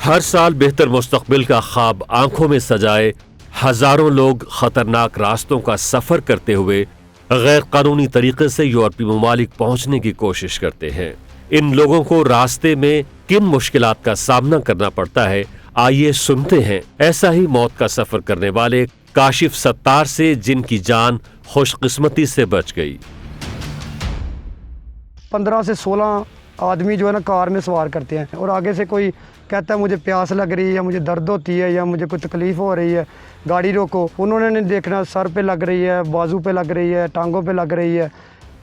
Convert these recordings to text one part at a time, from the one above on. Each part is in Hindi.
हर साल बेहतर मुस्तकबिल का ख्वाब आंखों में सजाए हजारों लोग खतरनाक रास्तों का सफर करते हुए गैर कानूनी तरीके से यूरोपीय ममालिक पहुंचने की कोशिश करते हैं। इन लोगों को रास्ते में किन मुश्किलात का सामना करना पड़ता है, आइए सुनते हैं ऐसा ही मौत का सफर करने वाले काशिफ सत्तार से, जिनकी जान खुशकिस्मती से बच गई। 15 से 16 आदमी जो है ना कार में सवार करते हैं और आगे से कोई कहता है मुझे प्यास लग रही है या मुझे दर्द होती है या मुझे कोई तकलीफ़ हो रही है, गाड़ी रोको। उन्होंने नहीं देखना सर पे लग रही है, बाजू पे लग रही है, टांगों पे लग रही है।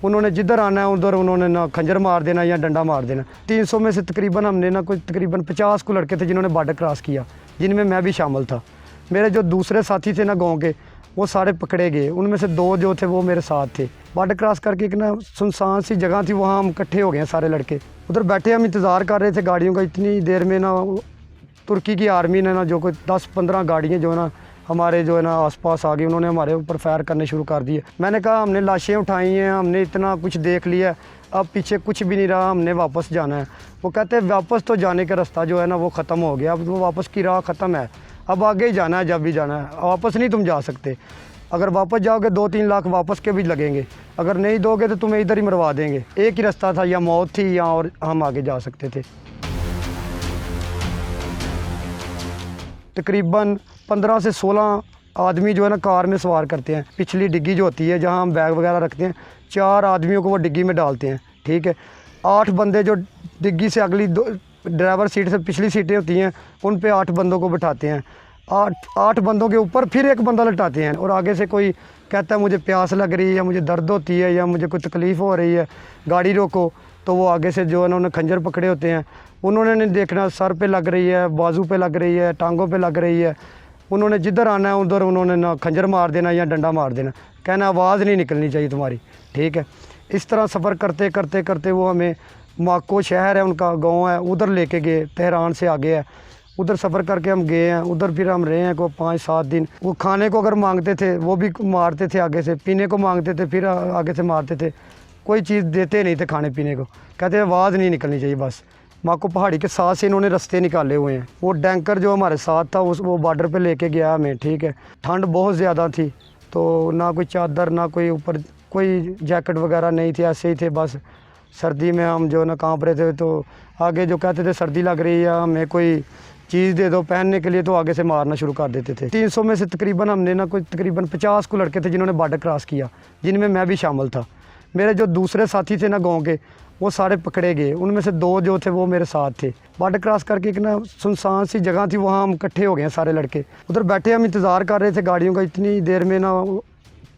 उन्होंने जिधर आना है उधर उन्होंने ना खंजर मार देना या डंडा मार देना। 300 में से तकरीबन हमने ना कोई तकरीबन 50 को लड़के थे जिन्होंने बॉर्डर क्रॉस किया, जिनमें मैं भी शामिल था। मेरे जो दूसरे साथी थे ना गाँव के, वो सारे पकड़े गए। उनमें से 2 जो थे वो मेरे साथ थे। बॉर्डर क्रॉस करके एक ना सुनसान सी जगह थी, वहाँ हम इकट्ठे हो गए सारे लड़के। उधर बैठे हम इंतज़ार कर रहे थे गाड़ियों का। इतनी देर में ना तुर्की की आर्मी ने ना जो कोई 10-15 गाड़ियाँ जो है ना हमारे जो है ना आसपास आ गई। उन्होंने हमारे ऊपर फायर करने शुरू कर दिए। मैंने कहा हमने लाशें उठाई हैं, हमने इतना कुछ देख लिया, अब पीछे कुछ भी नहीं रहा, हमने वापस जाना है। वो कहते हैं वापस तो जाने का रास्ता जो है ना वो ख़त्म हो गया, अब वो वापस की राह ख़त्म है, अब आगे ही जाना है, जब भी जाना है, वापस नहीं तुम जा सकते। अगर वापस जाओगे 2-3 लाख वापस के भी लगेंगे, अगर नहीं दोगे तो तुम्हें इधर ही मरवा देंगे। एक ही रास्ता था, या मौत थी या और हम आगे जा सकते थे। तकरीबन 15 से 16 आदमी जो है ना कार में सवार करते हैं। पिछली डिग्गी जो होती है जहाँ हम बैग वगैरह रखते हैं, 4 आदमियों को वो डिग्गी में डालते हैं, ठीक है। 8 बंदे जो डिग्गी से अगली ड्राइवर सीट से पिछली सीटें होती हैं उन पे 8 बंदों को बिठाते हैं। 8 बंदों के ऊपर फिर एक बंदा लटाते हैं और आगे से कोई कहता है मुझे प्यास लग रही है या मुझे दर्द होती है या मुझे कोई तकलीफ़ हो रही है, गाड़ी रोको। तो वो आगे से जो है उन्होंने खंजर पकड़े होते हैं। उन्होंने नहीं देखना सर पे लग रही है, बाजू पे लग रही है, टांगों पे लग रही है। उन्होंने जिधर आना है उधर उन्होंने ना खंजर मार देना या डंडा मार देना, कहना आवाज़ नहीं निकलनी चाहिए तुम्हारी, ठीक है। इस तरह सफ़र करते करते करते वो हमें माको शहर है, उनका गाँव है, उधर लेके गए। तेहरान से आगे है, उधर सफ़र करके हम गए हैं। उधर फिर हम रहे हैं को 5-7 दिन। वो खाने को अगर मांगते थे वो भी मारते थे आगे से, पीने को मांगते थे फिर आगे से मारते थे। कोई चीज़ देते नहीं थे खाने पीने को, कहते आवाज़ नहीं निकलनी चाहिए बस। माँ को पहाड़ी के साथ से इन्होंने रास्ते निकाले हुए हैं। वो टैंकर जो हमारे साथ था वो बॉर्डर पे लेके गया हमें, ठीक है। ठंड बहुत ज़्यादा थी तो ना कोई चादर ना कोई ऊपर कोई जैकेट वगैरह नहीं थी, ऐसे ही थे बस। सर्दी में हम जो ना काँप रहे थे, तो आगे जो कहते थे सर्दी लग रही है हमें कोई चीज़ दे दो पहनने के लिए, तो आगे से मारना शुरू कर देते थे। 300 में से तकरीबन हमने ना कोई तकरीबन 50 को लड़के थे जिन्होंने बॉर्डर क्रॉस किया, जिनमें मैं भी शामिल था। मेरे जो दूसरे साथी थे ना गाँव के, वो सारे पकड़े गए। उनमें से 2 जो थे वो मेरे साथ थे। बॉर्डर क्रॉस करके एक ना सुनसान सी जगह थी, वहाँ हम इकट्ठे हो गए सारे लड़के। उधर बैठे हम इंतज़ार कर रहे थे गाड़ियों का। इतनी देर में ना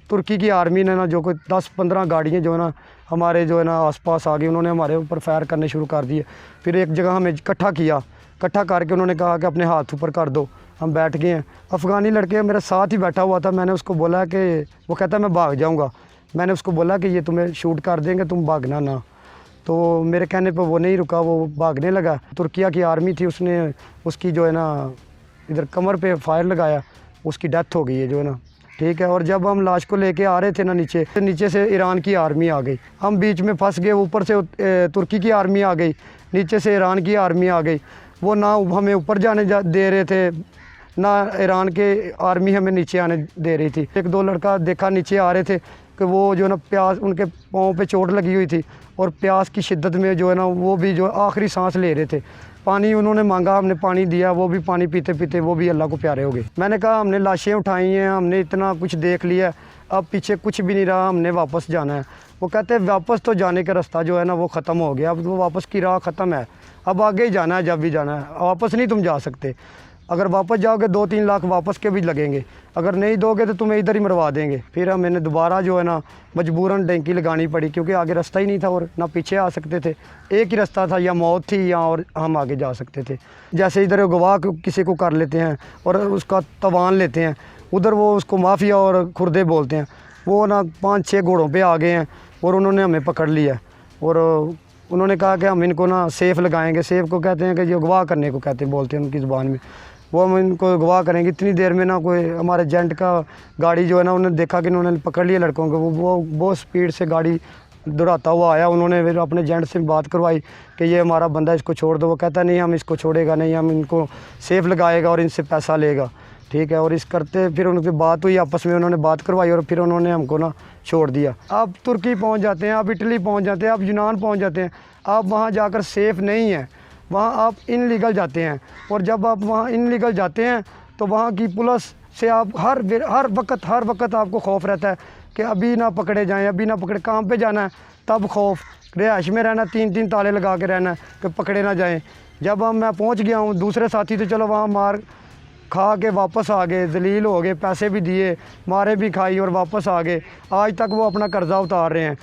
तुर्की की आर्मी ने ना जो कोई 10-15 गाड़ियाँ जो है ना हमारे जो है ना आसपास आ गई। उन्होंने हमारे ऊपर फायर करने शुरू कर दिए। फिर एक जगह हमें इकट्ठा किया, इकट्ठा करके उन्होंने कहा कि अपने हाथ ऊपर कर दो। हम बैठ गए हैं। अफ़गानी लड़के मेरे साथ ही बैठा हुआ था। मैंने उसको बोला कि, वो कहता मैं भाग जाऊँगा। मैंने उसको बोला कि ये तुम्हें शूट कर देंगे, तुम भागना ना। तो मेरे कहने पर वो नहीं रुका, वो भागने लगा। तुर्किया की आर्मी थी, उसने उसकी जो है ना इधर कमर पे फायर लगाया, उसकी डेथ हो गई है जो है ना, ठीक है। और जब हम लाश को लेके आ रहे थे ना नीचे से ईरान की आर्मी आ गई। हम बीच में फंस गए। ऊपर से तुर्की की आर्मी आ गई, नीचे से ईरान की आर्मी आ गई। वो ना हमें ऊपर जाने दे रहे थे, ना ईरान के आर्मी हमें नीचे आने दे रही थी। 1-2 लड़का देखा नीचे आ रहे थे कि वो जो ना प्यास, उनके पाँव पे चोट लगी हुई थी और प्यास की शिद्दत में जो है ना वो भी जो आखिरी सांस ले रहे थे। पानी उन्होंने मांगा, हमने पानी दिया, वो भी पानी पीते पीते वो भी अल्लाह को प्यारे हो गए। मैंने कहा हमने लाशें उठाई हैं, हमने इतना कुछ देख लिया, अब पीछे कुछ भी नहीं रहा, हमने वापस जाना है। वो कहते हैं वापस तो जाने का रास्ता जो है ना वो ख़त्म हो गया, अब वो वापस की राह ख़त्म है, अब आगे ही जाना है, जब भी जाना है, वापस नहीं तुम जा सकते। अगर वापस जाओगे 2-3 लाख वापस के भी लगेंगे, अगर नहीं दोगे तो तुम्हें इधर ही मरवा देंगे। फिर मैंने दोबारा जो है ना मजबूरन टैंकी लगानी पड़ी, क्योंकि आगे रास्ता ही नहीं था और ना पीछे आ सकते थे। एक ही रास्ता था, या मौत थी या और हम आगे जा सकते थे। जैसे इधर गवाह किसी को कर लेते हैं और उसका तवान लेते हैं, उधर वो उसको माफिया और खुर्दे बोलते हैं। वो ना 5-6 घोड़ों पर आ गए हैं और उन्होंने हमें पकड़ लिया और उन्होंने कहा कि हम इनको ना सेफ़ लगाएंगे। सेफ़ को कहते हैं कि जो गवाह करने को कहते हैं, बोलते हैं उनकी ज़ुबान में। वो हम इनको गवाह करेंगे। इतनी देर में ना कोई हमारे एजेंट का गाड़ी जो है ना, उन्होंने देखा कि उन्होंने पकड़ लिया लड़कों को। वो बहुत स्पीड से गाड़ी दौड़ाता हुआ आया। उन्होंने फिर अपने एजेंट से बात करवाई कि ये हमारा बंदा, इसको छोड़ दो। वो कहता नहीं, हम इसको छोड़ेगा नहीं, हम इनको सेफ लगाएगा और इनसे पैसा लेगा, ठीक है। और इस करते फिर उनकी बात हुई, आपस में उन्होंने बात करवाई और फिर उन्होंने हमको ना छोड़ दिया। आप तुर्की पहुंच जाते हैं, आप इटली पहुंच जाते हैं, आप यूनान पहुंच जाते हैं, आप वहां जाकर सेफ़ नहीं हैं, वहां आप इनलीगल जाते हैं। और जब आप वहां इनलीगल जाते हैं तो वहां की पुलिस से आप हर वक्त आपको खौफ रहता है कि अभी ना पकड़े जाएँ, अभी ना पकड़े। काम पे जाना है तब खौफ, रिहाइश में रहना, 3-3 ताले लगा के रहना है कि पकड़े ना जाएँ। जब मैं पहुँच गया हूँ, दूसरे साथी तो चलो वहाँ मार खा के वापस आ गए, जलील हो गए, पैसे भी दिए, मारे भी खाई और वापस आ गए। आज तक वो अपना कर्जा उतार रहे हैं।